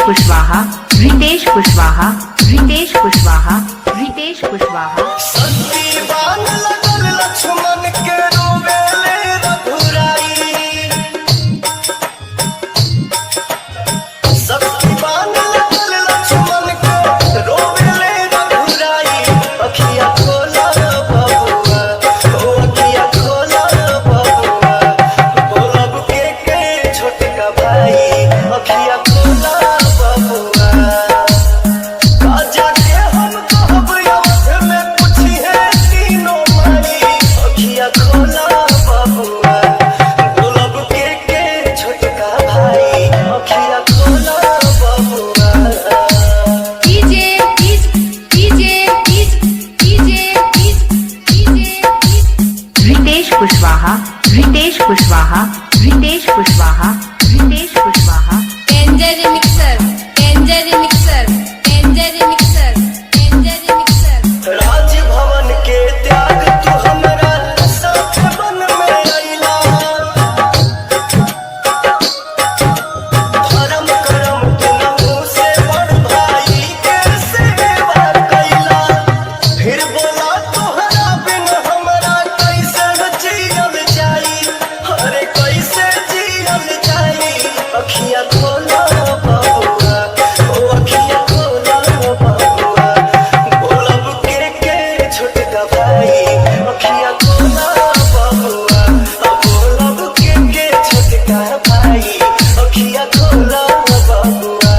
कुशवाहा, रितेश कुशवाहा, रितेश कुशवाहा, रितेश कुशवाहा। संदीवान लगल लक्ष्मण के रोवेले रघुराई, संदीवान लगल लक्ष्मण के रोवेले रघुराई। अखिया खोला बबुआ, ओ अखिया खोला बबुआ, बोलब के छोटका भाई। अखिया खोला Kushwaha, Ritesh Kushwaha, Ritesh Kushwaha, Ritesh Kushwaha. Angel mixer, angel mixer, angel mixer, angel mixer. राजभवन के त्याग तू हमरा साथ बन में आइला, धर्म करम तू से बड़ भाई के सेवा कैला। फिर बोला तोहरा बिन हमरा कैसे जियल जाई, अरे कैसे जियल जाई। अखिया खोला बबुआ, ओ अखिया खोला बबुआ, बोलब के छोटका भाई। अखिया खोला बबुआ, बोलब के छोटका भाई। अखिया खोला बबुआ।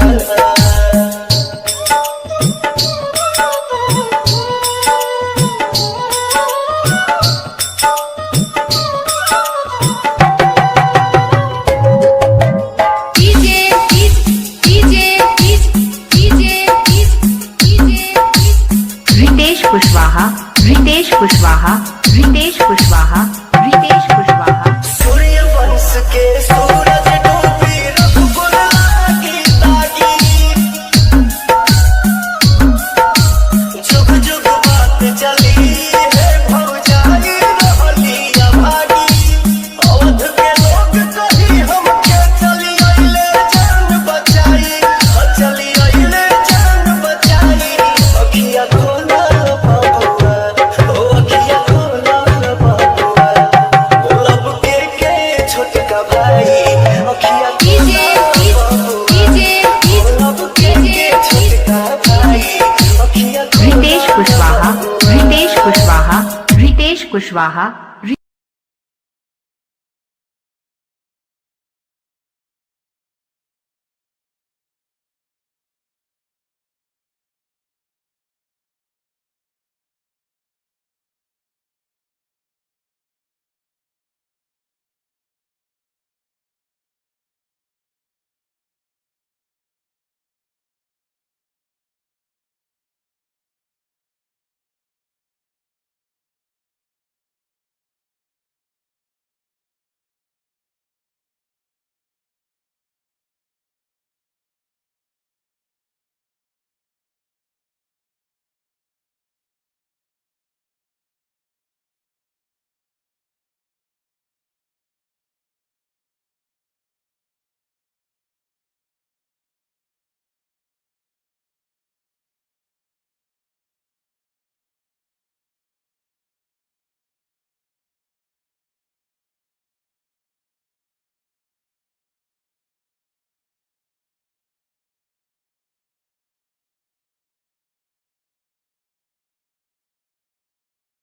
रितेश कुशवाहा, रितेश कुशवाहा, रितेश कुशवाहा, रितेश कुशवाहा। सूर्य वंश के सूरज डूबी रघुकुल लागी तागी, जुग जुग बात चली है भौजाई रहली अभागी। अवध के लोग कही हमके चली अइले जान बचाई, चली अइले जान बचाई। अखिया खोला बबुआ, ओ अखिया खोला बबुआ, बोलब के छोटका भाई। अखिया खोला बबुआ, बोलब के छोटका भाई। अखिया खोला रितेश कुशवाहा, रितेश कुशवाहा, रितेश कुशवाहा।